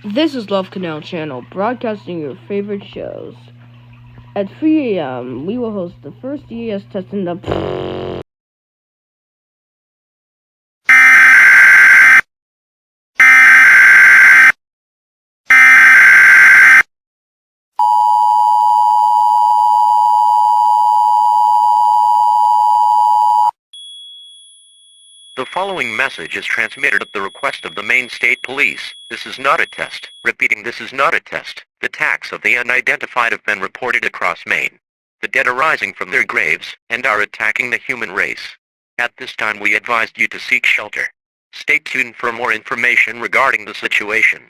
This is Love Canal Channel, broadcasting your favorite shows. At 3 a.m., we will host the first EAS test in the... The following message is transmitted at the request of the Maine State Police. This is not a test. Repeating, this is not a test. The attacks of the unidentified have been reported across Maine. The dead are rising from their graves and are attacking the human race. At this time we advised you to seek shelter. Stay tuned for more information regarding the situation.